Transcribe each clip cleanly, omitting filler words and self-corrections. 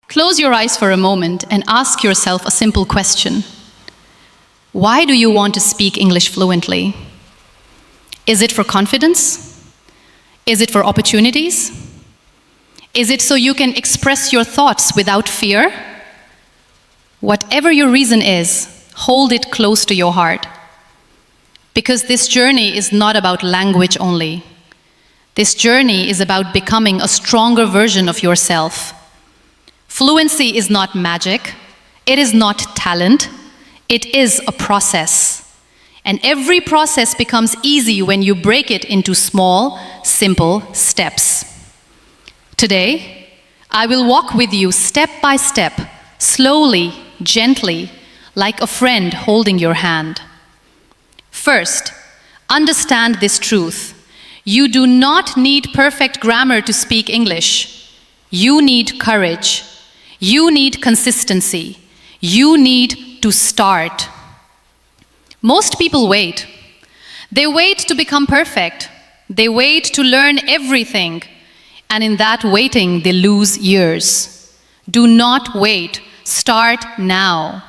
Close your eyes for a moment and ask yourself a simple question. Why do you want to speak English fluently? Is it for confidence? Is it for opportunities? Is it so you can express your thoughts without fear? Whatever your reason is, hold it close to your heart. Because this journey is not about language only. This journey is about becoming a stronger version of yourself. Fluency is not magic. It is not talent. It is a process. And every process becomes easy when you break it into small, simple steps. Today, I will walk with you step by step, slowly, gently, like a friend holding your hand. First, understand this truth. You do not need perfect grammar to speak English. You need courage. You need consistency. You need to start. Most people wait. They wait to become perfect. They wait to learn everything. And in that waiting, they lose years. Do not wait. Start now.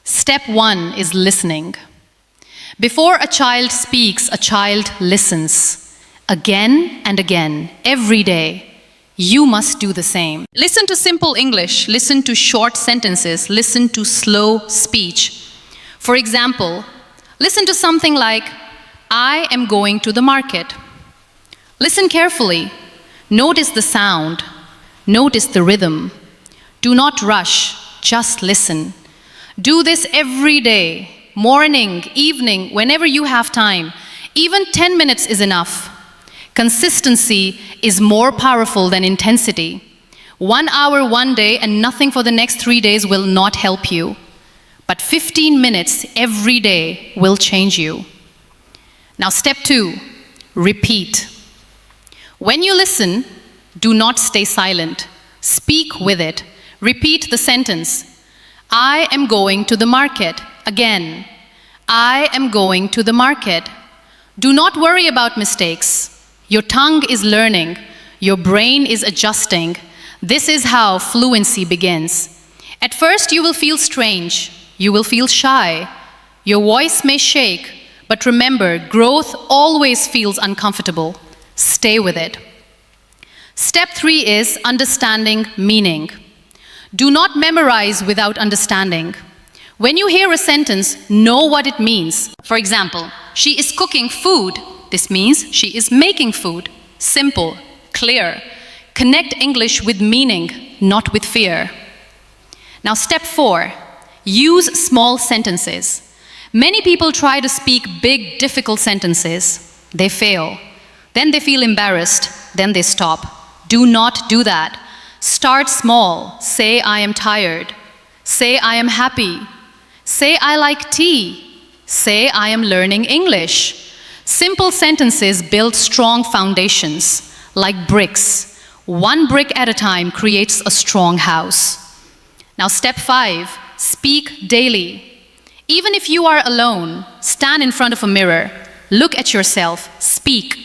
Step 1 is listening. Before a child speaks, a child listens. Again and again, every day. You must do the same. Listen to simple English. Listen to short sentences. Listen to slow speech. For example, listen to something like, I am going to the market. Listen carefully. Notice the sound. Notice the rhythm. Do not rush. Just listen. Do this every day. Morning, evening, whenever you have time. Even 10 minutes is enough. Consistency is more powerful than intensity. 1 hour one day and nothing for the next 3 days will not help you. But 15 minutes every day will change you. Now step 2, repeat. When you listen, do not stay silent. Speak with it. Repeat the sentence. I am going to the market. Again, I am going to the market. Do not worry about mistakes. Your tongue is learning. Your brain is adjusting. This is how fluency begins. At first, you will feel strange. You will feel shy. Your voice may shake. But remember, growth always feels uncomfortable. Stay with it. Step 3 is understanding meaning. Do not memorize without understanding. When you hear a sentence, know what it means. For example, she is cooking food. This means she is making food. Simple, clear. Connect English with meaning, not with fear. Now step 4, use small sentences. Many people try to speak big, difficult sentences. They fail. Then they feel embarrassed. Then they stop. Do not do that. Start small. Say, I am tired. Say, I am happy. Say, I like tea. Say, I am learning English. Simple sentences build strong foundations, like bricks. 1 brick at a time creates a strong house. Now, step 5, speak daily. Even if you are alone, stand in front of a mirror. Look at yourself. Speak.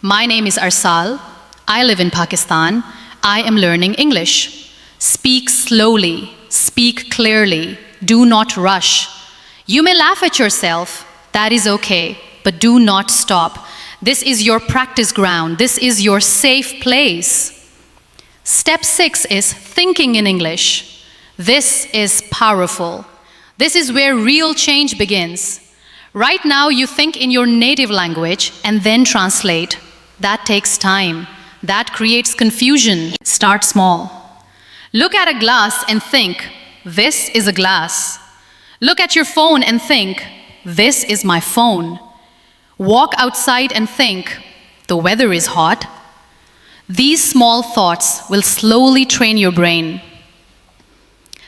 My name is Arsal. I live in Pakistan. I am learning English. Speak slowly. Speak clearly. Do not rush. You may laugh at yourself. That is okay. But do not stop. This is your practice ground. This is your safe place. Step 6 is thinking in English. This is powerful. This is where real change begins. Right now, you think in your native language and then translate. That takes time. That creates confusion. Start small. Look at a glass and think, this is a glass. Look at your phone and think, this is my phone. Walk outside and think, the weather is hot. These small thoughts will slowly train your brain.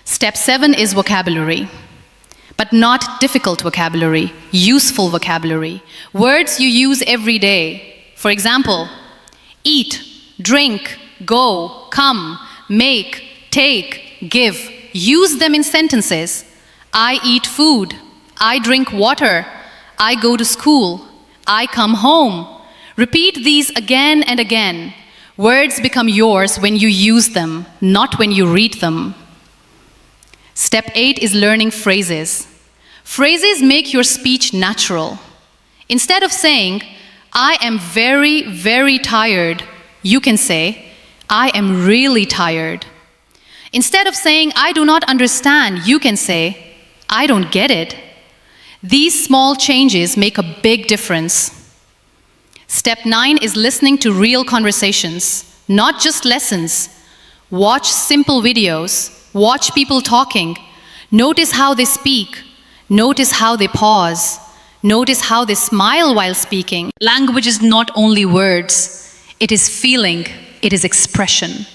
Step 7 is vocabulary, but not difficult vocabulary, useful vocabulary. Words you use every day. For example, eat, drink, go, come, make, take, give. Use them in sentences. I eat food. I drink water. I go to school. I come home. Repeat these again and again. Words become yours when you use them, not when you read them. Step 8 is learning phrases. Phrases make your speech natural. Instead of saying, I am very, very tired, you can say, I am really tired. Instead of saying, I do not understand, you can say, I don't get it. These small changes make a big difference. Step 9 is listening to real conversations, not just lessons. Watch simple videos, watch people talking, notice how they speak, notice how they pause, notice how they smile while speaking. Language is not only words, it is feeling, it is expression.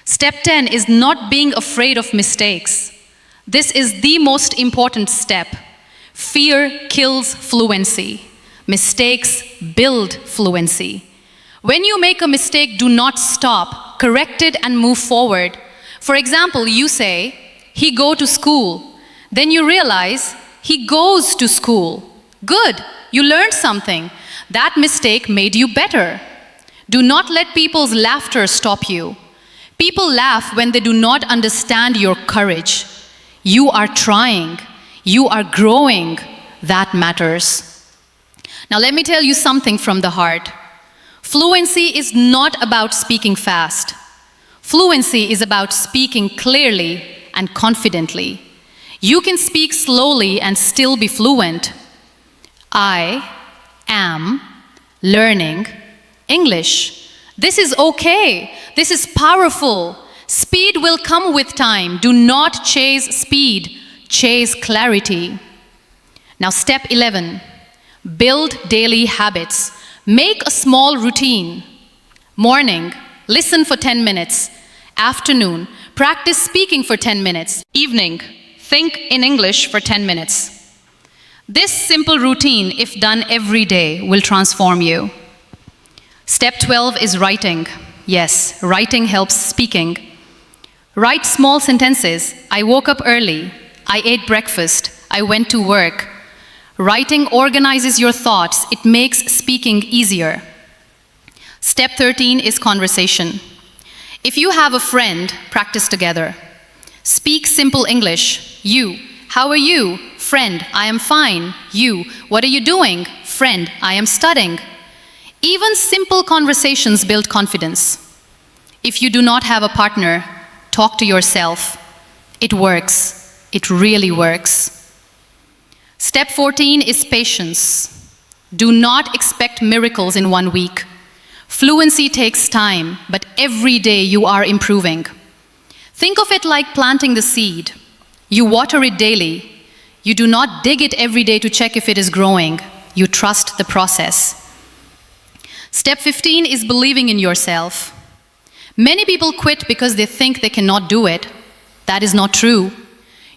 Step 10 is not being afraid of mistakes. This is the most important step. Fear kills fluency. Mistakes build fluency. When you make a mistake, do not stop. Correct it and move forward. For example, you say, he go to school. Then you realize, he goes to school. Good, you learned something. That mistake made you better. Do not let people's laughter stop you. People laugh when they do not understand your courage. You are trying. You are growing. That matters. Now let me tell you something from the heart. Fluency is not about speaking fast. Fluency is about speaking clearly and confidently. You can speak slowly and still be fluent. I am learning English. This is okay. This is powerful. Speed will come with time. Do not chase speed. Chase clarity. Now step 11. Build daily habits. Make a small routine. Morning, listen for 10 minutes. Afternoon, practice speaking for 10 minutes. Evening, think in English for 10 minutes. This simple routine, if done every day, will transform you. Step 12 is writing. Yes, writing helps speaking. Write small sentences. I woke up early. I ate breakfast. I went to work. Writing organizes your thoughts. It makes speaking easier. Step 13 is conversation. If you have a friend, practice together. Speak simple English. You, how are you? Friend, I am fine. You, what are you doing? Friend, I am studying. Even simple conversations build confidence. If you do not have a partner, talk to yourself. It works. It really works. Step 14 is patience. Do not expect miracles in 1 week. Fluency takes time, but every day you are improving. Think of it like planting the seed. You water it daily. You do not dig it every day to check if it is growing. You trust the process. Step 15 is believing in yourself. Many people quit because they think they cannot do it. That is not true.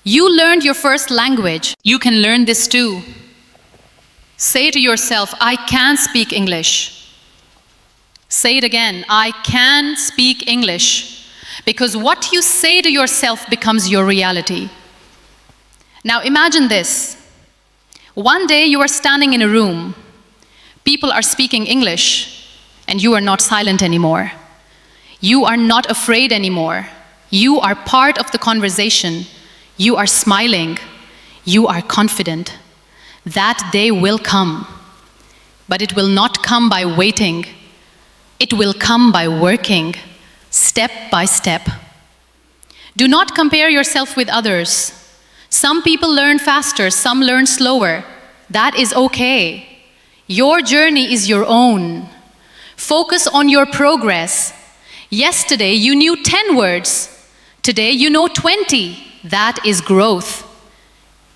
You learned your first language. You can learn this too. Say to yourself, I can speak English. Say it again, I can speak English. Because what you say to yourself becomes your reality. Now imagine this. One day you are standing in a room. People are speaking English, and you are not silent anymore. You are not afraid anymore. You are part of the conversation. You are smiling. You are confident. That day will come. But it will not come by waiting. It will come by working, step by step. Do not compare yourself with others. Some people learn faster, some learn slower. That is okay. Your journey is your own. Focus on your progress. Yesterday you knew 10 words. Today you know 20. That is growth.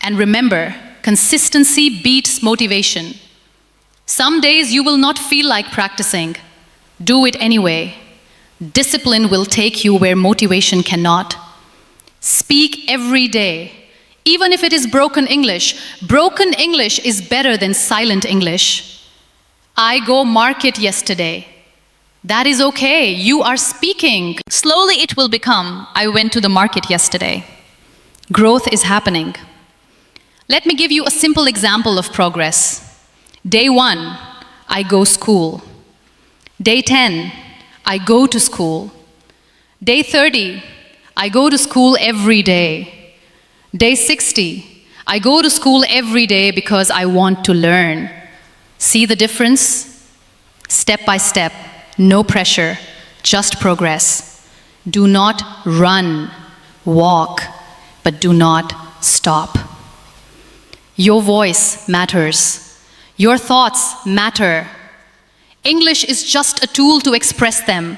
And remember, consistency beats motivation. Some days you will not feel like practicing. Do it anyway. Discipline will take you where motivation cannot. Speak every day. Even if it is broken English is better than silent English. I go market yesterday. That is okay. You are speaking. Slowly it will become, I went to the market yesterday. Growth is happening. Let me give you a simple example of progress. Day 1, I go school. Day 10, I go to school. Day 30, I go to school every day. Day 60, I go to school every day because I want to learn. See the difference? Step by step, no pressure, just progress. Do not run, walk, but do not stop. Your voice matters. Your thoughts matter. English is just a tool to express them.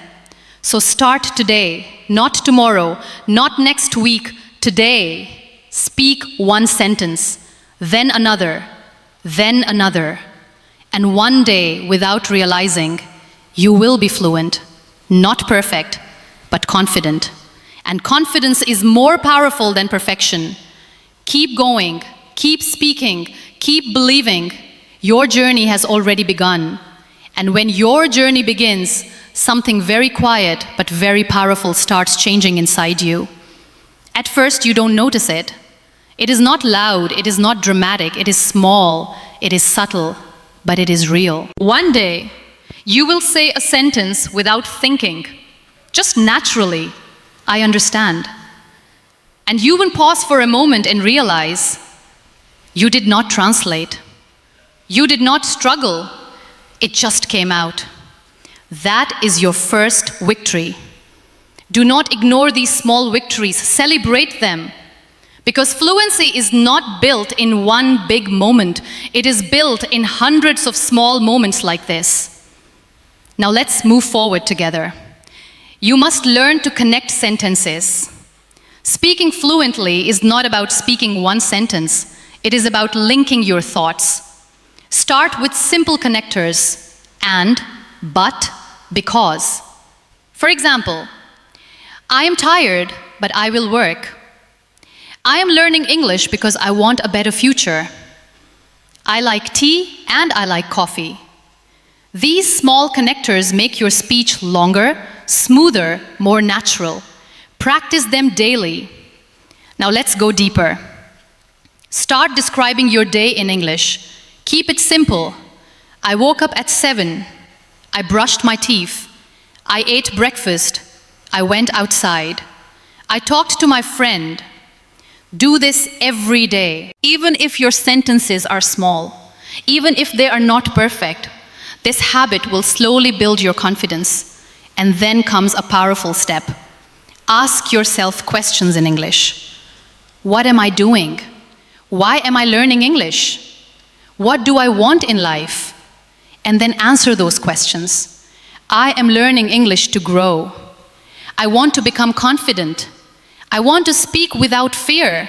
So start today, not tomorrow, not next week, today. Speak one sentence, then another, and one day, without realizing, you will be fluent, not perfect, but confident. And confidence is more powerful than perfection. Keep going, keep speaking, keep believing. Your journey has already begun. And when your journey begins, something very quiet but very powerful starts changing inside you. At first, you don't notice it. It is not loud, it is not dramatic, it is small, it is subtle, but it is real. One day, you will say a sentence without thinking, just naturally, I understand. And you will pause for a moment and realize you did not translate. You did not struggle. It just came out. That is your first victory. Do not ignore these small victories. Celebrate them. Because fluency is not built in one big moment. It is built in hundreds of small moments like this. Now let's move forward together. You must learn to connect sentences. Speaking fluently is not about speaking one sentence. It is about linking your thoughts. Start with simple connectors, and, but, because. For example, I am tired, but I will work. I am learning English because I want a better future. I like tea and I like coffee. These small connectors make your speech longer, smoother, more natural. Practice them daily. Now let's go deeper. Start describing your day in English. Keep it simple. I woke up at 7. I brushed my teeth. I ate breakfast. I went outside. I talked to my friend. Do this every day. Even if your sentences are small, even if they are not perfect, this habit will slowly build your confidence. And then comes a powerful step. Ask yourself questions in English. What am I doing? Why am I learning English? What do I want in life? And then answer those questions. I am learning English to grow. I want to become confident. I want to speak without fear.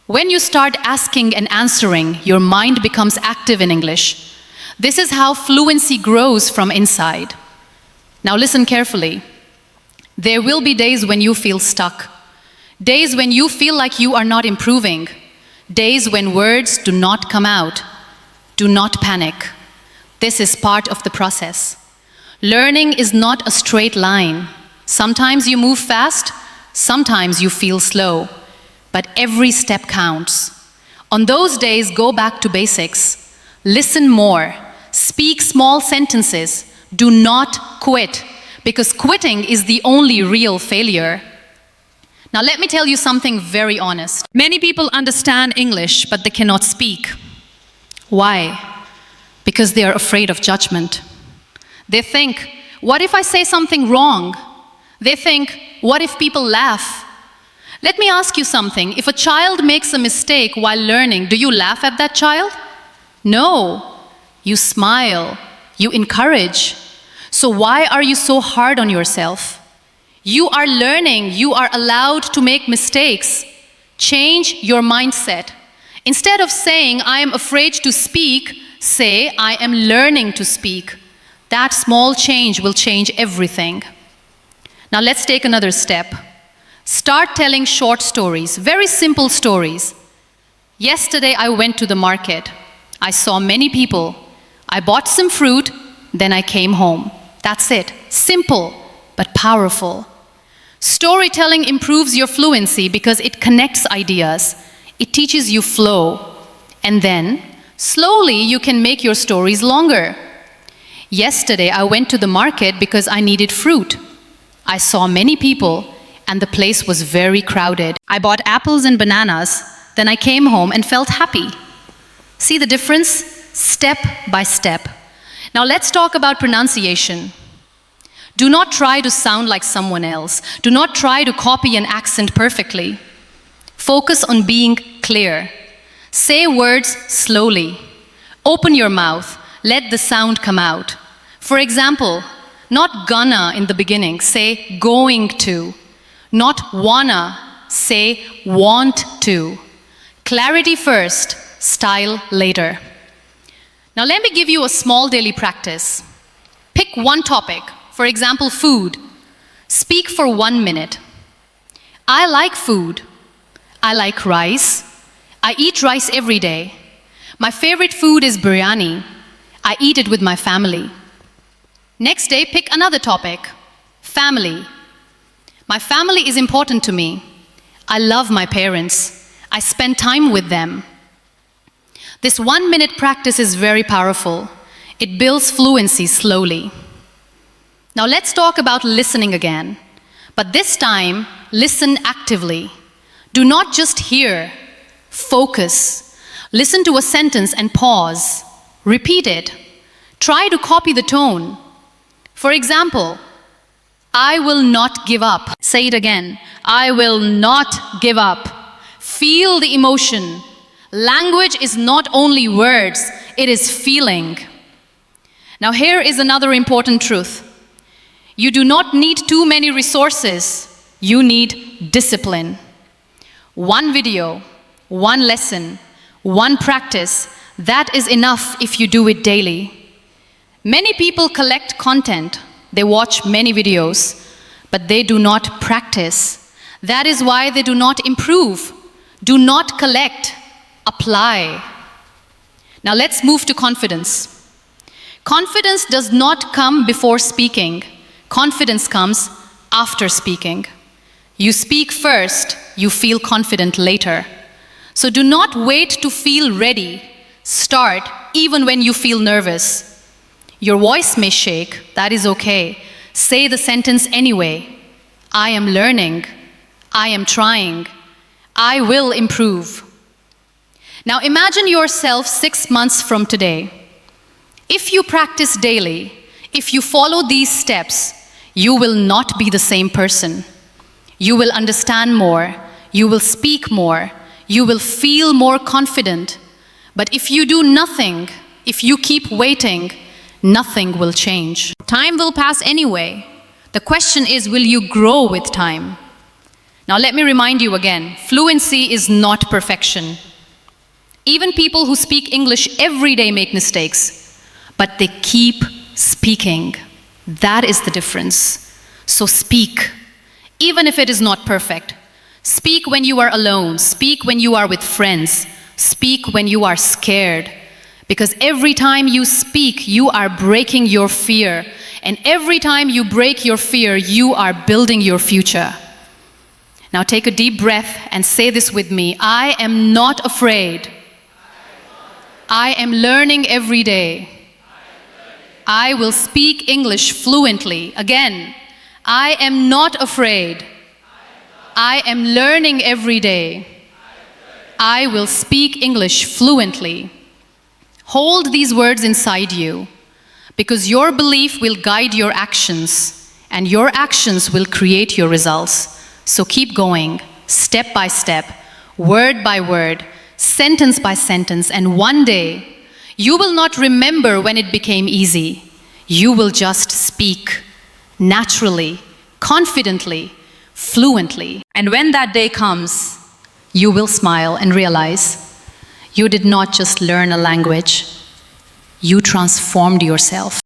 When you start asking and answering, your mind becomes active in English. This is how fluency grows from inside. Now listen carefully. There will be days when you feel stuck. Days when you feel like you are not improving. Days when words do not come out. Do not panic. This is part of the process. Learning is not a straight line. Sometimes you move fast, sometimes you feel slow, but every step counts. On those days, go back to basics. Listen more. Speak small sentences. Do not quit, because quitting is the only real failure. Now let me tell you something very honest. Many people understand English, but they cannot speak. Why? Because they are afraid of judgment. They think, what if I say something wrong? They think, what if people laugh? Let me ask you something. If a child makes a mistake while learning, do you laugh at that child? No. You smile. You encourage. So why are you so hard on yourself? You are learning. You are allowed to make mistakes. Change your mindset. Instead of saying, I am afraid to speak, say, I am learning to speak. That small change will change everything. Now let's take another step. Start telling short stories, very simple stories. Yesterday I went to the market. I saw many people. I bought some fruit, then I came home. That's it. Simple, but powerful. Storytelling improves your fluency because it connects ideas. It teaches you flow. And then, slowly, you can make your stories longer. Yesterday, I went to the market because I needed fruit. I saw many people, and the place was very crowded. I bought apples and bananas, then I came home and felt happy. See the difference? Step by step. Now let's talk about pronunciation. Do not try to sound like someone else. Do not try to copy an accent perfectly. Focus on being clear. Say words slowly. Open your mouth. Let the sound come out. For example, not gonna in the beginning, say going to. Not wanna, say want to. Clarity first, style later. Now let me give you a small daily practice. Pick one topic, for example, food. Speak for 1 minute. I like food. I like rice. I eat rice every day. My favorite food is biryani. I eat it with my family. Next day, pick another topic. Family. My family is important to me. I love my parents. I spend time with them. This 1 minute practice is very powerful. It builds fluency slowly. Now let's talk about listening again. But this time, listen actively. Do not just hear. Focus. Listen to a sentence and pause. Repeat it. Try to copy the tone. For example, I will not give up. Say it again. I will not give up. Feel the emotion. Language is not only words, it is feeling. Now here is another important truth. You do not need too many resources. You need discipline. One video, one lesson, one practice, that is enough if you do it daily. Many people collect content. They watch many videos, but they do not practice. That is why they do not improve. Do not collect. Apply. Now let's move to confidence. Confidence does not come before speaking. Confidence comes after speaking. You speak first, you feel confident later. So do not wait to feel ready. Start even when you feel nervous. Your voice may shake, that is okay. Say the sentence anyway. I am learning. I am trying. I will improve. Now imagine yourself 6 months from today. If you practice daily, if you follow these steps, you will not be the same person. You will understand more. You will speak more. You will feel more confident. But if you do nothing, if you keep waiting, nothing will change. Time will pass anyway. The question is, will you grow with time? Now let me remind you again, fluency is not perfection. Even people who speak English every day make mistakes, but they keep speaking. That is the difference. So speak, even if it is not perfect. Speak when you are alone. Speak when you are with friends. Speak when you are scared. Because every time you speak, you are breaking your fear. And every time you break your fear, you are building your future. Now take a deep breath and say this with me. I am not afraid. I am learning every day. I will speak English fluently. Again, I am not afraid. I am learning every day. I will speak English fluently. Hold these words inside you, because your belief will guide your actions, and your actions will create your results. So keep going, step by step, word by word, sentence by sentence, and one day, you will not remember when it became easy. You will just speak naturally, confidently, fluently. And when that day comes, you will smile and realize you did not just learn a language, you transformed yourself.